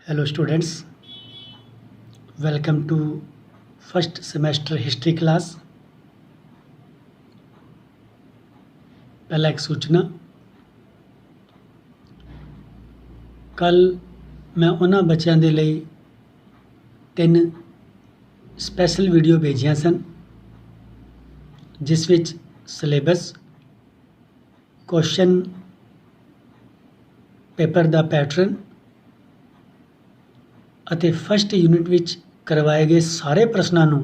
Hello students, welcome to first semester history class। पहला एक सूचना, कल मैं उन्हां बच्चों के लिए 3 स्पैशल वीडियो भेजियां सन जिस विच सिलेबस, क्वेश्चन पेपर का पैटर्न ਅਤੇ फस्ट यूनिट विच करवाए गए सारे प्रश्नों ਨੂੰ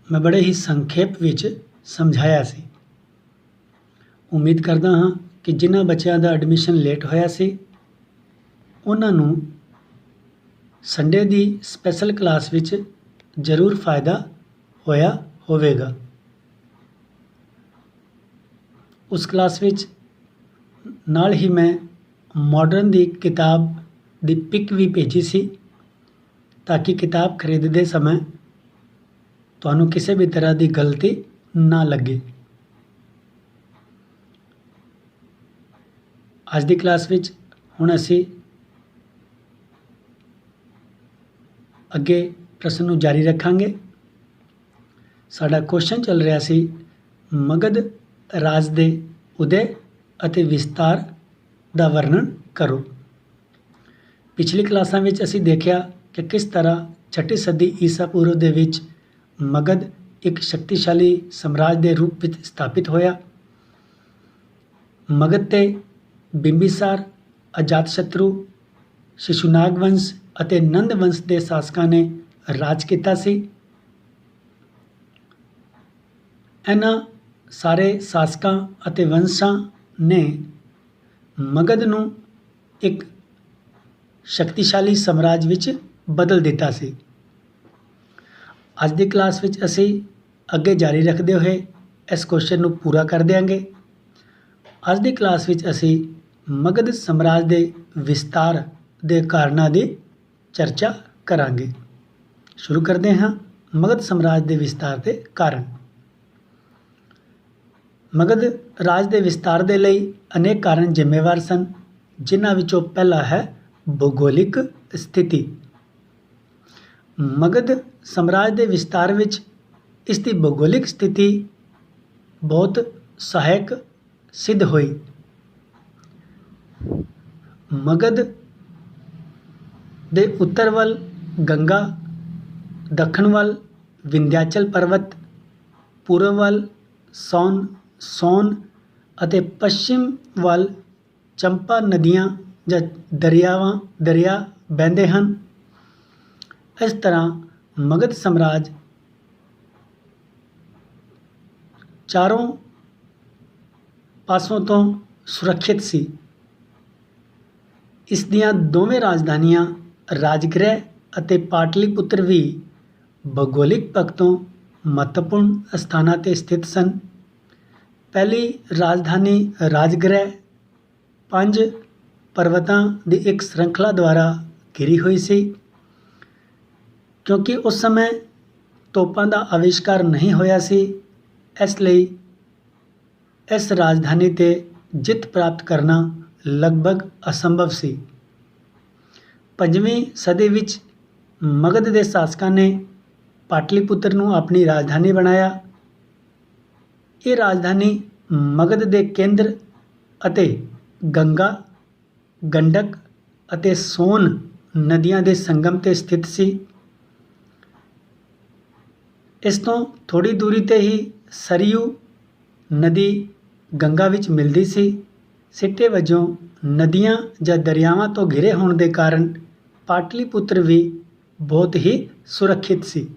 मैं बड़े ही संखेप विच समझाया सी। उम्मीद करदा हाँ कि जिन्हां बच्चों का एडमिशन लेट होया सी उन्हां नूं संडे की स्पैशल क्लास विच जरूर फ़ायदा होया होवेगा। उस क्लास विच नाल ही मैं मॉडर्न की किताब ਦੀ पिक भी भेजी सी ताकि किताब खरीदते समय ਤੁਹਾਨੂੰ ਕਿਸੇ भी तरह की गलती ना लगे। ਅੱਜ ਦੀ क्लास विच ਹੁਣ ਅਸੀਂ ਅੱਗੇ प्रश्न ਨੂੰ जारी रखांगे। ਸਾਡਾ क्वेश्चन चल रहा सी मगध राज ਦੇ उदय ਅਤੇ विस्तार ਦਾ वर्णन करो। पिछली क्लासां विच असीं देखिया कि किस तरह 6वीं सदी ईसा पूर्व दे विच मगध एक शक्तिशाली साम्राज्य के रूप में स्थापित होया। मगध ते बिंबिसार, अजातशत्रु, शिशुनाग वंश अते नंद वंश के शासकों ने राज किया सी। इन्हां सारे शासकों अते वंशां ने मगध नूं एक शक्तिशाली साम्राज्य विच बदल दिता सी। अज दी क्लास विच असी अगे जारी रखते हुए इस क्वेश्चन नूं पूरा कर देंगे। अज दी क्लास विच असी मगध साम्राज्य के विस्तार के कारणों की चर्चा करांगे। शुरू करते हैं मगध साम्राज्य के विस्तार के कारण। मगध राज के विस्तार के लिए अनेक कारण जिम्मेवार सन, जिन्हां विचों पहला है भूगोलिक स्थिति। मगध साम्राज्य के विस्तार विच इसकी भूगोलिक स्थिति बहुत सहायक सिद्ध हुई। मगध दे उत्तर वल गंगा, दक्षिण वल विंध्याचल पर्वत, पूर्व वल सोन अते पश्चिम वल चंपा नदियाँ ਜਾਂ दरिया बहते हैं। इस तरह मगध साम्राज्य चारों पासों तो सुरक्षित सी। इस दियां दोवें राजधानियां राजगृह अते पाटलिपुत्र भी भूगोलिक पक्षों महत्वपूर्ण स्थानां ते स्थित सन। पहली राजधानी राजगृह 5 पर्वतों की एक श्रृंखला द्वारा घिरी हुई सी। क्योंकि उस समय तोपों का आविष्कार नहीं होया सी, इसलिए इस राजधानी ते जित प्राप्त करना लगभग असंभव सी। 5वीं सदी विच मगध के शासकों ने पाटलिपुत्र नूं अपनी राजधानी बनाया। ये राजधानी मगध के केंद्र अते गंगा, गंडक अते सोन नदियां के संगम ते स्थित सी। इस तो थोड़ी दूरी ते ही सरयू नदी गंगा विच मिलती सी। सिट्टे वजों नदियां ਜਾਂ दरियावां तो घिरे होने के कारण पाटलिपुत्र भी बहुत ही सुरक्षित सी,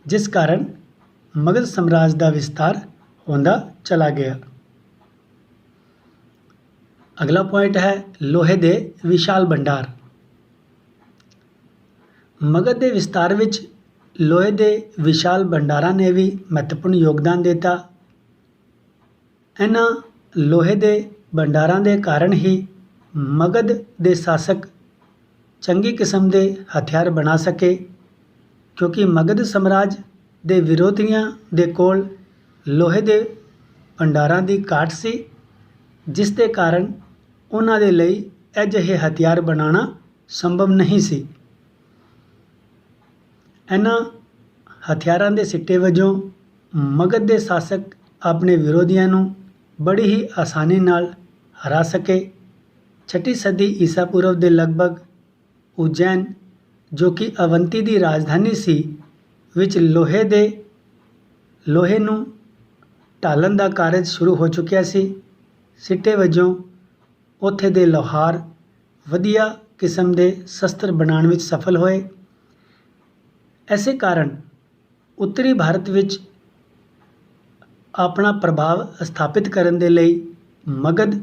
जिस कारण मगध साम्राज्य का विस्तार होंदा चला गया। अगला पॉइंट है लोहे के विशाल भंडार। मगध के विस्तार विच लोहे के विशाल भंडारां ने भी महत्वपूर्ण योगदान दिता। इन्हां लोहे के भंडारां के कारण ही मगध के शासक चंगी किस्म के हथियार बना सके, क्योंकि मगध साम्राज्य के विरोधियों के कोल लोहे के भंडारां की घाट सी, जिस दे कारण उन्हां दे लई ਅਜਿਹੇ ਹਥਿਆਰ ਬਣਾਉਣਾ ਸੰਭਵ ਨਹੀਂ ਸੀ। ਇਹਨਾਂ ਹਥਿਆਰਾਂ ਦੇ ਸਿੱਟੇ ਵਜੋਂ ਮਗਧ ਦੇ ਸ਼ਾਸਕ ਆਪਣੇ ਵਿਰੋਧੀਆਂ ਨੂੰ ਬੜੀ ਹੀ ਆਸਾਨੀ ਨਾਲ ਹਰਾ ਸਕੇ। 6ਵੀਂ ਸਦੀ ਈਸਾ ਪੂਰਵ ਦੇ ਲਗਭਗ ਉਜੈਨ, ਜੋ ਕਿ ਅਵੰਤੀ ਦੀ ਰਾਜਧਾਨੀ ਸੀ, ਵਿੱਚ ਲੋਹੇ ਨੂੰ ਢਾਲਣ ਦਾ ਕਾਰਜ ਸ਼ੁਰੂ ਹੋ ਚੁੱਕਿਆ ਸੀ। ਸਿੱਟੇ ਵਜੋਂ ਉੱਥੇ ਦੇ ਲੋਹਾਰ ਵਧੀਆ ਕਿਸਮ ਦੇ ਸ਼ਸਤਰ ਬਣਾਉਣ ਵਿੱਚ ਸਫਲ ਹੋਏ। ਇਸੇ ਕਾਰਨ ਉੱਤਰੀ ਭਾਰਤ ਵਿੱਚ ਆਪਣਾ ਪ੍ਰਭਾਵ ਸਥਾਪਿਤ ਕਰਨ ਦੇ ਲਈ ਮਗਧ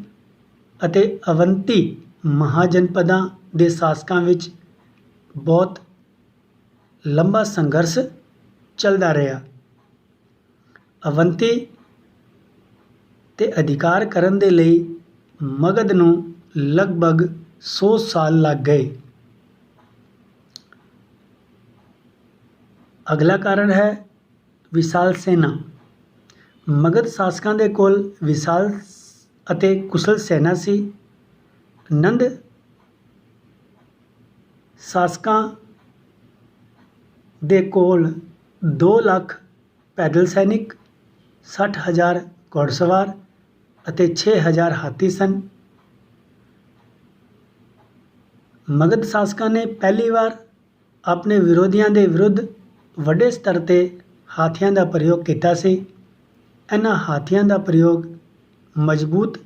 ਅਤੇ ਅਵੰਤੀ ਮਹਾਜਨਪਦਾਂ ਦੇ ਸ਼ਾਸਕਾਂ ਵਿੱਚ ਬਹੁਤ ਲੰਬਾ ਸੰਘਰਸ਼ ਚੱਲਦਾ ਰਿਹਾ। ਅਵੰਤੀ 'ਤੇ ਅਧਿਕਾਰ ਕਰਨ ਦੇ ਲਈ ਮਗਧ ਨੂੰ ਲਗਭਗ 100 ਸਾਲ ਲੱਗ ਗਏ। ਅਗਲਾ ਕਾਰਨ ਹੈ ਵਿਸ਼ਾਲ ਸੈਨਾ। ਮਗਧ ਸ਼ਾਸਕਾਂ ਦੇ ਕੋਲ ਵਿਸ਼ਾਲ ਅਤੇ ਕੁਸ਼ਲ ਸੈਨਾ ਸੀ। ਨੰਦ ਸ਼ਾਸਕਾਂ ਦੇ ਕੋਲ 2 ਲੱਖ ਪੈਦਲ ਸੈਨਿਕ, 60,000 ਘੋੜਸਵਾਰ ਅਤੇ 6,000 ਹਾਥੀ ਸਨ। ਮਗਧ ਸ਼ਾਸਕਾਂ ਨੇ ਪਹਿਲੀ ਵਾਰ ਆਪਣੇ ਵਿਰੋਧੀਆਂ ਦੇ ਵਿਰੁੱਧ ਵੱਡੇ ਸਤਰ 'ਤੇ ਹਾਥੀਆਂ ਦਾ ਪ੍ਰਯੋਗ ਕੀਤਾ ਸੀ। ਇਹਨਾਂ ਹਾਥੀਆਂ ਦਾ ਪ੍ਰਯੋਗ ਮਜ਼ਬੂਤ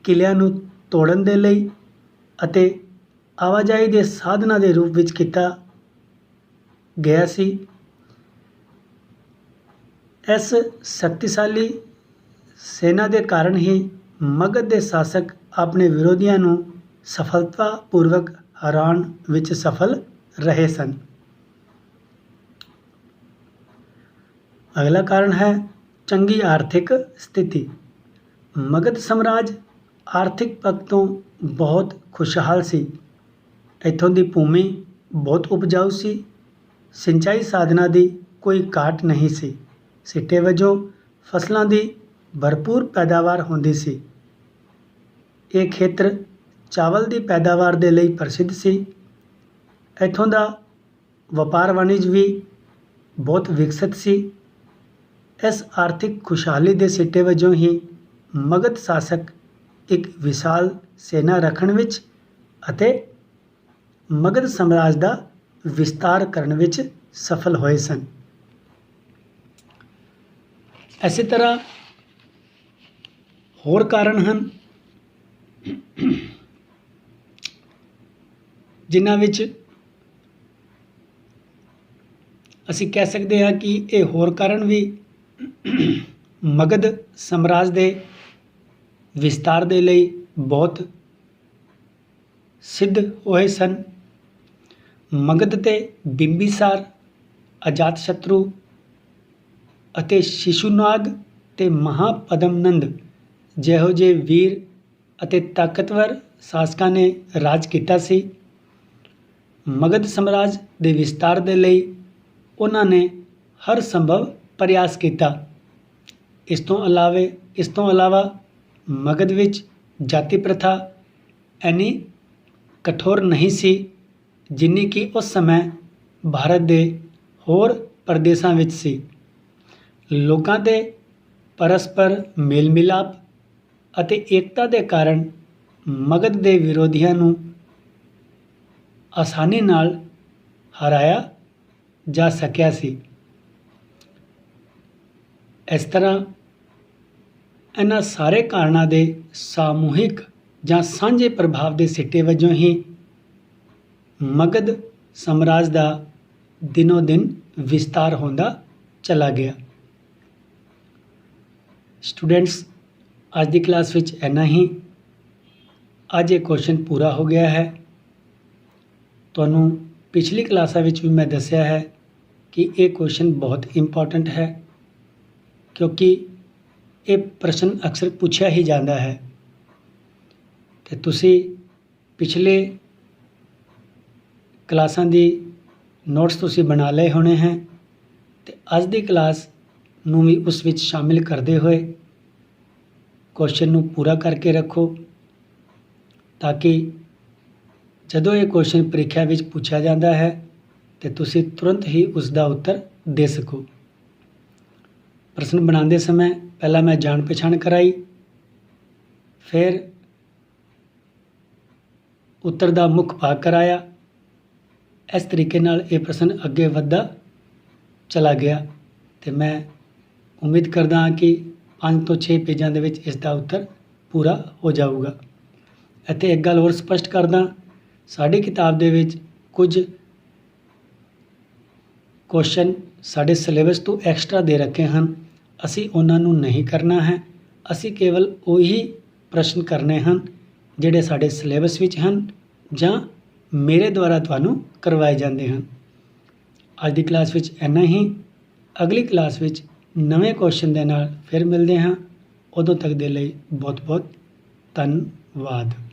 ਕਿਲ੍ਹਿਆਂ ਨੂੰ ਤੋੜਨ ਦੇ ਲਈ ਅਤੇ ਆਵਾਜਾਈ ਦੇ ਸਾਧਨਾਂ ਦੇ ਰੂਪ ਵਿੱਚ ਕੀਤਾ ਗਿਆ ਸੀ। ਇਸ ਸ਼ਕਤੀਸ਼ਾਲੀ ਸੈਨਾ ਦੇ ਕਾਰਨ ਹੀ ਮਗਧ ਦੇ ਸ਼ਾਸਕ ਆਪਣੇ ਵਿਰੋਧੀਆਂ ਨੂੰ ਸਫਲਤਾਪੂਰਵਕ ਹਰਾਉਣ ਵਿੱਚ ਸਫਲ ਰਹੇ ਸਨ। ਅਗਲਾ ਕਾਰਨ ਹੈ ਚੰਗੀ ਆਰਥਿਕ ਸਥਿਤੀ। ਮਗਧ ਸਾਮਰਾਜ ਆਰਥਿਕ ਪੱਖ ਤੋਂ ਬਹੁਤ ਖੁਸ਼ਹਾਲ ਸੀ। ਇੱਥੋਂ ਦੀ ਭੂਮੀ ਬਹੁਤ ਉਪਜਾਊ ਸੀ। ਸਿੰਚਾਈ ਸਾਧਨਾਂ ਦੀ ਕੋਈ ਘਾਟ ਨਹੀਂ ਸੀ। ਸਿੱਟੇ ਵਜੋਂ ਫਸਲਾਂ ਦੀ ਭਰਪੂਰ ਪੈਦਾਵਾਰ ਹੁੰਦੀ ਸੀ। ਇਹ ਖੇਤਰ ਚਾਵਲ ਦੀ ਪੈਦਾਵਾਰ ਦੇ ਲਈ ਪ੍ਰਸਿੱਧ ਸੀ। ਇੱਥੋਂ ਦਾ ਵਪਾਰ ਵਣਜ ਵੀ ਬਹੁਤ ਵਿਕਸਿਤ ਸੀ। ਇਸ ਆਰਥਿਕ ਖੁਸ਼ਹਾਲੀ ਦੇ ਸਿੱਟੇ ਵਜੋਂ ਹੀ ਮਗਧ ਸ਼ਾਸਕ ਇੱਕ ਵਿਸ਼ਾਲ ਸੈਨਾ ਰੱਖਣ ਵਿੱਚ ਅਤੇ ਮਗਧ ਸਾਮਰਾਜ ਦਾ ਵਿਸਤਾਰ ਕਰਨ ਵਿੱਚ ਸਫਲ ਹੋਏ ਸਨ। ਇਸੇ ਤਰ੍ਹਾਂ ਹੋਰ ਕਾਰਨ ਹਨ ਜਿਨ੍ਹਾਂ ਵਿੱਚ ਅਸੀਂ ਕਹਿ ਸਕਦੇ ਹਾਂ ਕਿ ਇਹ ਹੋਰ ਕਾਰਨ ਵੀ ਮਗਧ ਸਾਮਰਾਜ ਦੇ ਵਿਸਤਾਰ ਦੇ ਲਈ ਬਹੁਤ ਸਿੱਧ ਹੋਏ ਸਨ। ਮਗਧ ਤੇ ਬਿੰਬੀਸਾਰ, ਅਜਾਤਸ਼ਤਰੂ ਅਤੇ ਸ਼ਿਸ਼ੂਨਾਗ ਤੇ ਮਹਾਪਦਮਨੰਦ ਜਿਹੋ ਜਿਹੇ ਵੀਰ ਅਤੇ ਤਾਕਤਵਰ ਸ਼ਾਸਕਾਂ ਨੇ ਰਾਜ ਕੀਤਾ ਸੀ। ਮਗਧ ਸਾਮਰਾਜ ਦੇ ਵਿਸਤਾਰ ਦੇ ਲਈ ਉਹਨਾਂ ਨੇ ਹਰ ਸੰਭਵ ਪ੍ਰਯਾਸ ਕੀਤਾ। ਇਸ ਤੋਂ ਇਲਾਵਾ ਮਗਧ ਵਿੱਚ ਜਾਤੀ ਪ੍ਰਥਾ ਇੰਨੀ ਕਠੋਰ ਨਹੀਂ ਸੀ ਜਿੰਨੀ ਕਿ ਉਸ ਸਮੇਂ ਭਾਰਤ ਦੇ ਹੋਰ ਪ੍ਰਦੇਸ਼ਾਂ ਵਿੱਚ ਸੀ। ਲੋਕਾਂ ਦੇ ਪਰਸਪਰ ਮੇਲ ਮਿਲਾਪ ਅਤੇ ਏਕਤਾ ਦੇ ਕਾਰਨ ਮਗਧ ਦੇ ਵਿਰੋਧੀਆਂ ਨੂੰ ਆਸਾਨੀ ਨਾਲ ਹਰਾਇਆ ਜਾ ਸਕਿਆ ਸੀ। ਇਸ ਤਰ੍ਹਾਂ ਇਹਨਾਂ ਸਾਰੇ ਕਾਰਨਾਂ ਦੇ ਸਾਮੂਹਿਕ ਜਾਂ ਸਾਂਝੇ ਪ੍ਰਭਾਵ ਦੇ ਸਿੱਟੇ ਵਜੋਂ ਹੀ ਮਗਧ ਸਾਮਰਾਜ ਦਾ ਦਿਨੋਂ ਦਿਨ ਵਿਸਤਾਰ ਹੁੰਦਾ ਚਲਾ ਗਿਆ। ਸਟੂਡੈਂਟਸ, ਅੱਜ ਦੀ ਕਲਾਸ ਵਿੱਚ ਇੰਨਾ ਹੀ। ਅੱਜ ਇਹ ਕੁਐਸਚਨ ਪੂਰਾ ਹੋ ਗਿਆ ਹੈ। ਤੁਹਾਨੂੰ ਪਿਛਲੀ ਕਲਾਸਾਂ ਵਿੱਚ ਵੀ ਮੈਂ ਦੱਸਿਆ ਹੈ ਕਿ ਇਹ ਕੁਐਸਚਨ ਬਹੁਤ ਇੰਪੋਰਟੈਂਟ ਹੈ, ਕਿਉਂਕਿ ਇਹ ਪ੍ਰਸ਼ਨ ਅਕਸਰ ਪੁੱਛਿਆ ਹੀ ਜਾਂਦਾ ਹੈ। ਤੇ ਤੁਸੀਂ ਪਿਛਲੇ ਕਲਾਸਾਂ ਦੀ ਨੋਟਸ ਤੁਸੀਂ ਬਣਾ ਲਏ ਹੋਣੇ ਹੈ ਤੇ ਅੱਜ ਦੀ ਕਲਾਸ ਨੂੰ ਵੀ ਉਸ ਵਿੱਚ ਸ਼ਾਮਿਲ ਕਰਦੇ ਹੋਏ ਕੁਐਸਚਨ ਨੂੰ ਪੂਰਾ ਕਰਕੇ ਰੱਖੋ ਤਾਂ ਕਿ ਜਦੋਂ ਇਹ ਕੁਐਸਚਨ ਪ੍ਰੀਖਿਆ ਵਿੱਚ ਪੁੱਛਿਆ ਜਾਂਦਾ ਹੈ ਤੇ ਤੁਸੀਂ ਤੁਰੰਤ ਹੀ ਉਸ ਦਾ ਉੱਤਰ ਦੇ ਸਕੋ। ਪ੍ਰਸ਼ਨ ਬਣਾਉਂਦੇ ਸਮੇਂ ਪਹਿਲਾਂ ਮੈਂ ਜਾਣ ਪਛਾਣ ਕਰਾਈ, ਫਿਰ ਉੱਤਰ ਦਾ ਮੁੱਖ ਭਾਗ ਕਰਾਇਆ। ਇਸ ਤਰੀਕੇ ਨਾਲ ਇਹ ਪ੍ਰਸ਼ਨ ਅੱਗੇ ਵੱਧਦਾ ਚਲਾ ਗਿਆ ਤੇ ਮੈਂ ਉਮੀਦ ਕਰਦਾ ਹਾਂ ਕਿ 5 ਤੋਂ 6 ਪੇਜਾਂ ਦੇ ਵਿੱਚ ਇਸ ਦਾ ਉੱਤਰ ਪੂਰਾ ਹੋ ਜਾਊਗਾ। ਇੱਥੇ ਇੱਕ ਗੱਲ ਹੋਰ ਸਪਸ਼ਟ ਕਰਦਾ, ਸਾਡੀ ਕਿਤਾਬ ਦੇ ਵਿੱਚ ਕੁਝ ਕੁਐਸਚਨ ਸਾਡੇ ਸਿਲੇਬਸ ਤੋਂ ਐਕਸਟਰਾ ਦੇ ਰੱਖੇ ਹਨ। ਅਸੀਂ ਉਹਨਾਂ ਨੂੰ ਨਹੀਂ ਕਰਨਾ ਹੈ। ਅਸੀਂ ਕੇਵਲ ਉਹੀ ਪ੍ਰਸ਼ਨ ਕਰਨੇ ਹਨ ਜਿਹੜੇ ਸਾਡੇ ਸਿਲੇਬਸ ਵਿੱਚ ਹਨ ਜਾਂ ਮੇਰੇ ਦੁਆਰਾ ਤੁਹਾਨੂੰ ਕਰਵਾਏ ਜਾਂਦੇ ਹਨ। ਅੱਜ ਦੀ ਕਲਾਸ ਵਿੱਚ ਇੰਨਾ ਹੀ। ਅਗਲੀ ਕਲਾਸ ਵਿੱਚ ਨਵੇਂ ਕੁਐਸਚਨ ਦੇ ਨਾਲ ਫਿਰ ਮਿਲਦੇ ਹਾਂ। ਉਦੋਂ ਤੱਕ ਦੇ ਲਈ ਬਹੁਤ ਬਹੁਤ ਧੰਨਵਾਦ।